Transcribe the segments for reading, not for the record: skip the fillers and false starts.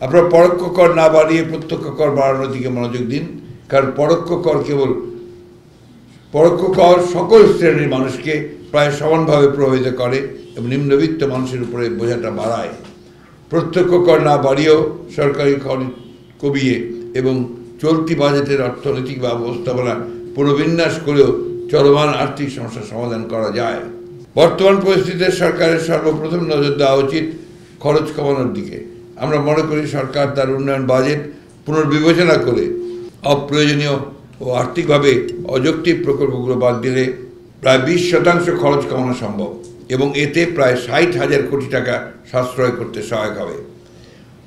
আপনারা পরোক্ষ কর না বাড়িয়ে প্রত্যক্ষ কর বাড়ানোর দিকে মনোযোগ দিন, কারণ পরোক্ষ কর সকল শ্রেণীর মানুষকে প্রায় সমানভাবে প্রভাবিত করে এবং নিম্নবিত্ত মানুষের উপরে বোঝাটা বাড়ায়। প্রত্যক্ষ কর না বাড়িয়েও সরকারি খরচ কমিয়ে এবং চলতি বাজেটের অর্থনৈতিক ব্যবস্থাপনা পুনর্বিন্যাস করেও চলমান আর্থিক সমস্যার সমাধান করা যায়। বর্তমান পরিস্থিতিতে সরকারের সর্বপ্রথম নজর দেওয়া উচিত খরচ কমানোর দিকে। আমরা মনে করি সরকার তার উন্নয়ন বাজেট পুনর্বিবেচনা করে অপ্রয়োজনীয় ও আর্থিকভাবে অযৌক্তিক প্রকল্পগুলো বাদ দিলে প্রায় 20% খরচ কমানো সম্ভব এবং এতে প্রায় 60,000 কোটি টাকা সাশ্রয় করতে সহায়ক হবে।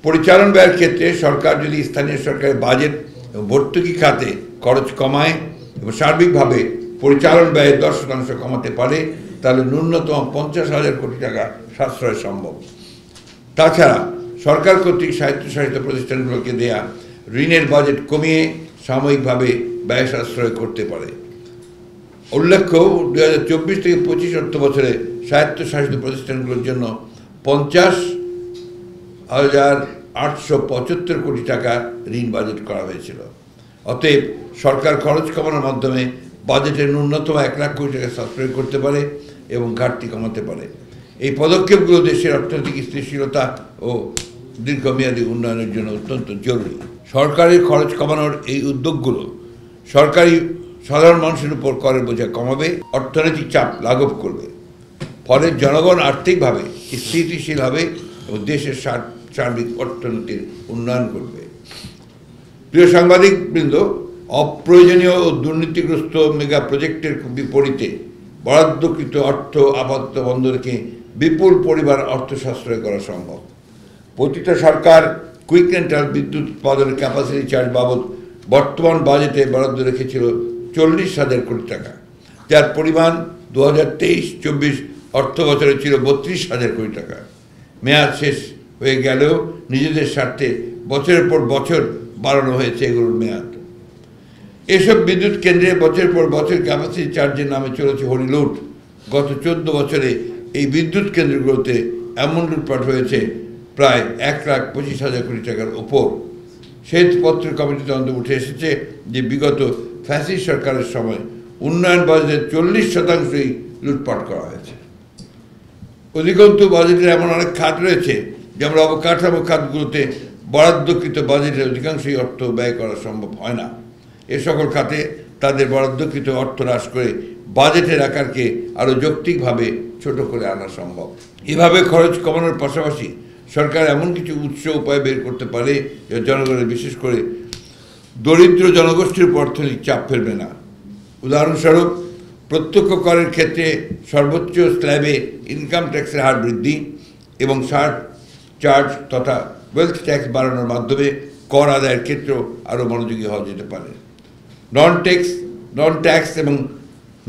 পরিচালন ব্যয়ের ক্ষেত্রে সরকার যদি স্থানীয় সরকারের বাজেট এবং ভর্তুকি খাতে খরচ কমায় এবং সার্বিকভাবে পরিচালন ব্যয়ের 10% কমাতে পারে, তাহলে ন্যূনতম 50,000 কোটি টাকা সাশ্রয় সম্ভব। তাছাড়া সরকার কর্তৃক স্বায়ত্তশাসিত প্রতিষ্ঠানগুলোকে দেয়া ঋণের বাজেট কমিয়ে সাময়িকভাবে ব্যয় সাশ্রয় করতে পারে। উল্লেখ্য, 2024 থেকে 25 অর্থ বছরে স্বায়ত্তশাসিত প্রতিষ্ঠানগুলোর জন্য 50,875 কোটি টাকা ঋণ বাজেট করা হয়েছিল। অতএব সরকার খরচ কমানোর মাধ্যমে বাজেটের ন্যূনতম 1 লাখ কোটি টাকা সাশ্রয় করতে পারে এবং ঘাটতি কমাতে পারে। এই পদক্ষেপগুলো দেশের অর্থনৈতিক স্থিতিশীলতা ও দীর্ঘমেয়াদী উন্নয়নের জন্য অত্যন্ত জরুরি। সরকারের খরচ কমানোর এই উদ্যোগগুলো সাধারণ মানুষের উপর করের বোঝা কমাবে, অর্থনৈতিক চাপ লাঘব করবে, ফলে জনগণ আর্থিকভাবে স্থিতিশীল হবে এবং দেশের সার্বিক অর্থনীতির উন্নয়ন করবে। প্রিয় সাংবাদিকবৃন্দ, অপ্রয়োজনীয় ও দুর্নীতিগ্রস্ত মেগা প্রজেক্টের বিপরীতে বরাদ্দকৃত অর্থ আপাতত বন্ধ রেখে বিপুল পরিমাণ অর্থ সাশ্রয় করা সম্ভব। প্রতিটা সরকার কুইক রেন্টাল বিদ্যুৎ উৎপাদনের ক্যাপাসিটি চার্জ বাবদ বর্তমান বাজেটে বরাদ্দ রেখেছিল 40,000 কোটি টাকা, যার পরিমাণ 2023-24 অর্থ বছরে ছিল 32,000 কোটি টাকা। মেয়াদ শেষ হয়ে গেলেও নিজেদের স্বার্থে বছরের পর বছর বাড়ানো হয়েছে এগুলোর মেয়াদ। এসব বিদ্যুৎ কেন্দ্রে বছরের পর বছর ক্যাপাসিটি চার্জের নামে চলেছে হরিলুট। গত 14 বছরে এই বিদ্যুৎ কেন্দ্রগুলোতে এমন লুটপাট হয়েছে প্রায় 1,25,000 কোটি টাকার ওপর। শ্বেতপত্রের কমিটিতে অন্তত উঠে এসেছে যে বিগত ফ্যাসিস্ট সরকারের সময় উন্নয়ন বাজেটের 40%ই লুটপাট করা হয়েছে। অধিকন্তু বাজেটের এমন অনেক খাত রয়েছে যেমন অবকাঠামো খাতগুলোতে বরাদ্দকৃত বাজেটের অধিকাংশই অর্থ ব্যয় করা সম্ভব হয় না। এ সকল খাতে তাদের বরাদ্দকৃত অর্থ হ্রাস করে বাজেটের আকারকে আরও যৌক্তিকভাবে ছোট করে আনা সম্ভব। এভাবে খরচ কমানোর পাশাপাশি সরকার এমন কিছু উপায় বের করতে পারে যা জনগণের, বিশেষ করে দরিদ্র জনগোষ্ঠীর উপর অর্থনৈতিক চাপ ফেলবে না। উদাহরণস্বরূপ, প্রত্যক্ষ করের ক্ষেত্রে সর্বোচ্চ স্ল্যাবে ইনকাম ট্যাক্সের হার বৃদ্ধি এবং চার্জ তথা ওয়েলথ ট্যাক্স বাড়ানোর মাধ্যমে কর আদায়ের ক্ষেত্রেও আরও মনোযোগী হওয়া যেতে পারে। নন ট্যাক্স এবং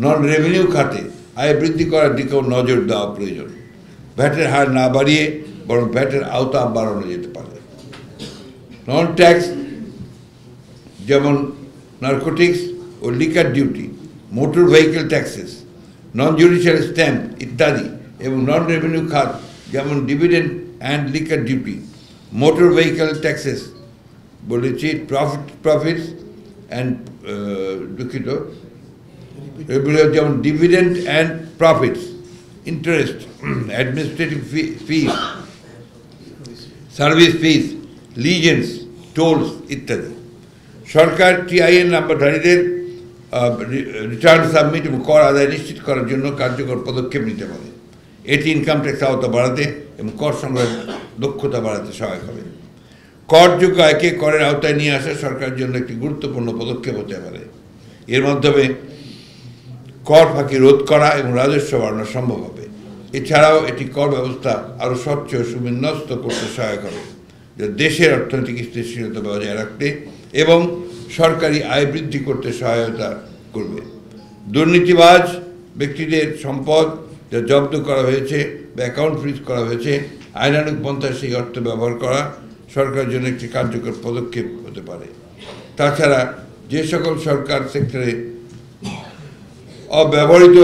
নন রেভিনিউ খাতে আয় বৃদ্ধি করার দিকেও নজর দেওয়া প্রয়োজন। ভ্যাটের হার না বাড়িয়ে বরং ভ্যাটের আওতা বাড়ানো যেতে পারে। নন ট্যাক্স যেমন নার্কোটিক্স ও liquor duty, motor vehicle taxes, non judicial stamp ইত্যাদি এবং নন রেভিনিউ খাত যেমন dividend and liquor duty, motor vehicle taxes বলেছি, প্রফিটস অ্যান্ড দুঃখিত যেমন dividend and profits, interest, administrative fees, service fees, licence, tolls ইত্যাদি। সরকার টিআইএন নাম্বারধারীদের রিটার্ন সাবমিট এবং কর আদায় নিশ্চিত করার জন্য কার্যকর পদক্ষেপ নিতে পারে। এটি ইনকাম ট্যাক্স আওতা বাড়াতে এবং কর সংগ্রহের দক্ষতা বাড়াতে সহায়ক হবে। করযোগ্য আয়কে করের আওতায় নিয়ে আসা সরকারের জন্য একটি গুরুত্বপূর্ণ পদক্ষেপ হতে পারে। এর মাধ্যমে কর ফাঁকি রোধ করা এবং রাজস্ব বাড়ানো সম্ভব হবে। এছাড়াও এটি কর ব্যবস্থা আরও স্বচ্ছ ও সুবিন্যস্ত করতে সহায়ক হবে, যা দেশের অর্থনৈতিক স্থিতিশীলতা বজায় রাখতে এবং সরকারি আয় বৃদ্ধি করতে সহায়তা করবে। দুর্নীতিবাজ ব্যক্তিদের সম্পদ যা জব্দ করা হয়েছে বা অ্যাকাউন্ট ফ্রিজ করা হয়েছে, আইনানুগ পন্থায় সেই অর্থ ব্যবহার করা সরকারের জন্য একটি কার্যকর পদক্ষেপ হতে পারে। তাছাড়া যে সকল সরকার সেক্টরে অব্যবহৃত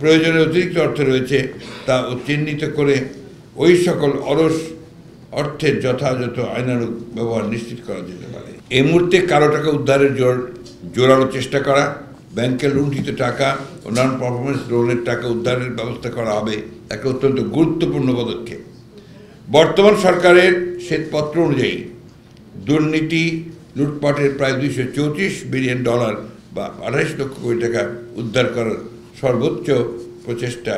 প্রয়োজনীয় অতিরিক্ত অর্থ রয়েছে তা চিহ্নিত করে ওই সকল অলস অর্থের যথাযথ আইনানুগ ব্যবহার নিশ্চিত করা যেতে পারে। এই মুহূর্তে কারো টাকা উদ্ধারের জোরালো চেষ্টা করা, ব্যাংকের লুণ্ঠিত টাকা ও নন পারফরমেন্স লোনের টাকা উদ্ধারের ব্যবস্থা করা হবে একটা অত্যন্ত গুরুত্বপূর্ণ পদক্ষেপ। বর্তমান সরকারের শ্বেতপত্র অনুযায়ী দুর্নীতি লুটপাটের প্রায় $234 বিলিয়ন বা 28 লক্ষ কোটি টাকা উদ্ধার করার সর্বোচ্চ প্রচেষ্টা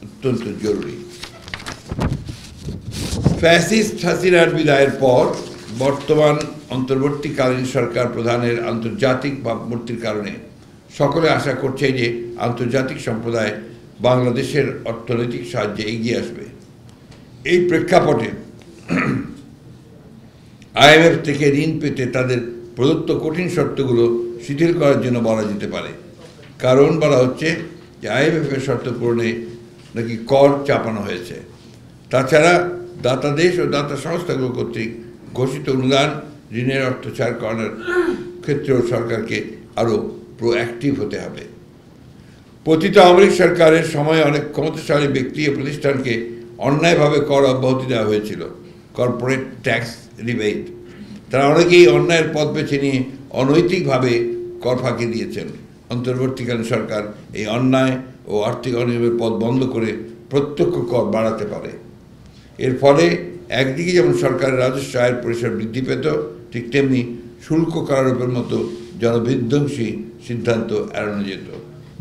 অত্যন্ত জরুরি। ফ্যাসিস্ট হাসিনার বিদায়ের পর বর্তমান অন্তর্বর্তীকালীন সরকার প্রধানের আন্তর্জাতিক ভাবমূর্তির কারণে সকলে আশা করছে যে আন্তর্জাতিক সম্প্রদায় বাংলাদেশের অর্থনৈতিক সাহায্যে এগিয়ে আসবে। এই প্রেক্ষাপটে IMF থেকে ঋণ পেতে তাদের প্রদত্ত কঠিন শর্তগুলো শিথিল করার জন্য বলা যেতে পারে। কারণ বলা হচ্ছে যে IMF-এর শর্ত পূরণে নাকি কর চাপানো হয়েছে। তাছাড়া দাতা দেশ ও দাতা সংস্থাগুলো কর্তৃক ঘোষিত অনুদান ঋণের অর্থ ছাড় করার ক্ষেত্রেও সরকারকে আরও প্রোঅ্যাক্টিভ হতে হবে। পতিত আওয়ামী লীগ সরকারের সময়ে অনেক ক্ষমতাশালী ব্যক্তি ও প্রতিষ্ঠানকে অন্যায়ভাবে কর অব্যাহতি দেওয়া হয়েছিল, কর্পোরেট ট্যাক্স রিবেট। তারা অনেকেই অন্যায়ের পথ বেছে নিয়ে অনৈতিকভাবে কর ফাঁকি দিয়েছেন। অন্তর্বর্তীকালীন সরকার এই অন্যায় ও আর্থিক অনিয়মের পথ বন্ধ করে প্রত্যক্ষ কর বাড়াতে পারে। এর ফলে একদিকে যেমন সরকারের রাজস্ব আয়ের পরিসর বৃদ্ধি পেত, ঠিক তেমনি শুল্ক কারারোপের মতো জনবিধ্বংসী সিদ্ধান্ত এড়ানো যেত।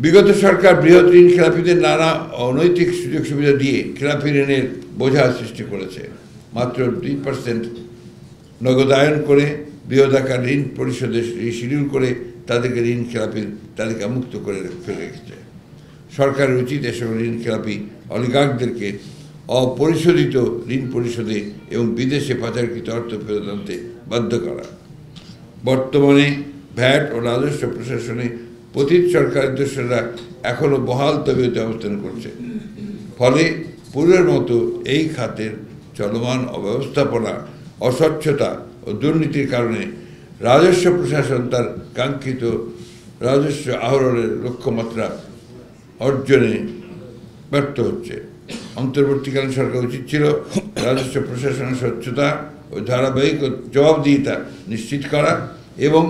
বিগত সরকার বৃহৎ ঋণ খেলাপিদের নানা অনৈতিক সুযোগ সুবিধা দিয়ে খেলাপি ঋণের বোঝা সৃষ্টি করেছে। মাত্র 2% নগদায়ন করে বৃহৎ আকার ঋণ পরিশোধের শিডিউল করে তাদেরকে ঋণ খেলাপির তালিকা মুক্ত করে ফেলে রেখেছে। সরকারের উচিত এসব ঋণ খেলাপি অলিগার্কদেরকে অপরিশোধিত ঋণ পরিশোধে এবং বিদেশে পাচারকৃত অর্থ ফেরত আনতে বাধ্য করা। বর্তমানে ভ্যাট ও রাজস্ব প্রশাসনে পতিত সরকারের দোসররা এখনও বহাল তবিয়তে অবস্থান করছে। ফলে পূর্বের মতো এই খাতের চলমান অব্যবস্থাপনা, অস্বচ্ছতা ও দুর্নীতির কারণে রাজস্ব প্রশাসন তার কাঙ্ক্ষিত রাজস্ব আহরণের লক্ষ্যমাত্রা অর্জনে ব্যর্থ হচ্ছে। অন্তর্বর্তীকালীন সরকার উচিত ছিল রাজস্ব প্রশাসনের স্বচ্ছতা ও ধারাবাহিক জবাবদিহিতা নিশ্চিত করা এবং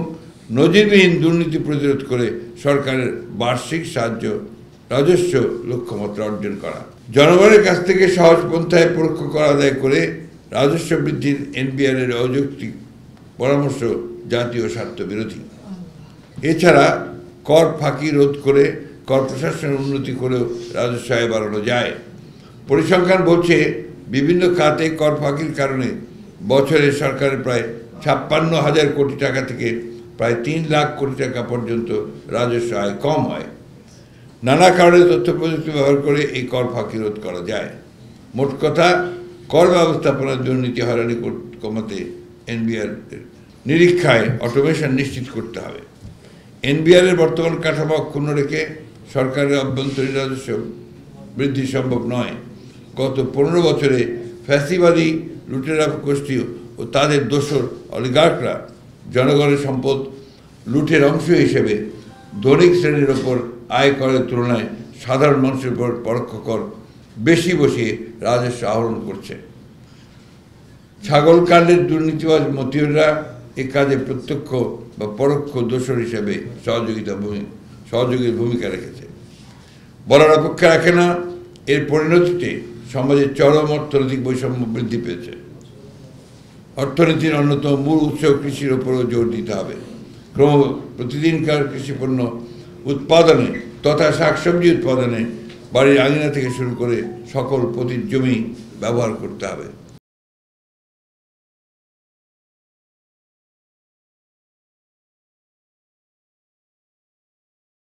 নজিরবিহীন দুর্নীতি প্রতিরোধ করে সরকারের বার্ষিক সাহায্য রাজস্ব লক্ষ্যমাত্রা অর্জন করা। জনগণের কাছ থেকে সহজ পন্থায় পরোক্ষ কর আদায় করে রাজস্ব বৃদ্ধির NBR-এর অযৌক্তিক পরামর্শ জাতীয় স্বার্থ বিরোধী। এছাড়া কর ফাঁকি রোধ করে কর প্রশাসনের উন্নতি করেও রাজস্ব আয় বাড়ানো যায়। পরিসংখ্যান বলছে বিভিন্ন খাতে কর ফাঁকির কারণে বছরে সরকারের প্রায় 56,000 কোটি টাকা থেকে প্রায় 3 লাখ কোটি টাকা পর্যন্ত রাজস্ব আয় কম হয়। নানা কারণে তথ্য প্রযুক্তি ব্যবহার করে এই কর ফাঁকি রোধ করা যায়। মোট কথা, কর ব্যবস্থাপনার দুর্নীতি হয়রানি কমাতে NBR নিরীক্ষায় অটোমেশন নিশ্চিত করতে হবে। NBR-এর বর্তমান কাঠামো অক্ষুণ্ণ রেখে সরকারের অভ্যন্তরীণ রাজস্ব বৃদ্ধি সম্ভব নয়। গত 15 বছরে ফ্যাসিবাদী লুটেরা গোষ্ঠী ও তাদের দোসর অলিগার্করা জনগণের সম্পদ লুটের অংশ হিসেবে ধনিক শ্রেণীর ওপর আয় করের তুলনায় সাধারণ মানুষের উপর পরোক্ষ কর বেশি বসিয়ে রাজস্ব আহরণ করছে। ছাগল কাণ্ডের দুর্নীতিবাজ মতিউররা এ কাজে প্রত্যক্ষ বা পরোক্ষ দোসর হিসেবে সহযোগীর ভূমিকা রেখেছে। বলার অপেক্ষা রাখে না, এর পরিণতিতে সমাজের চরম অর্থনৈতিক বৈষম্য বৃদ্ধি পেয়েছে। অর্থনীতির অন্যতম মূল উৎস কৃষির ওপরও জোর দিতে হবে। প্রতিদিনকার কৃষিপণ্য উৎপাদনে তথা শাকসবজি উৎপাদনে বাড়ির আঙিনা থেকে শুরু করে সকল পতিত জমি ব্যবহার করতে হবে।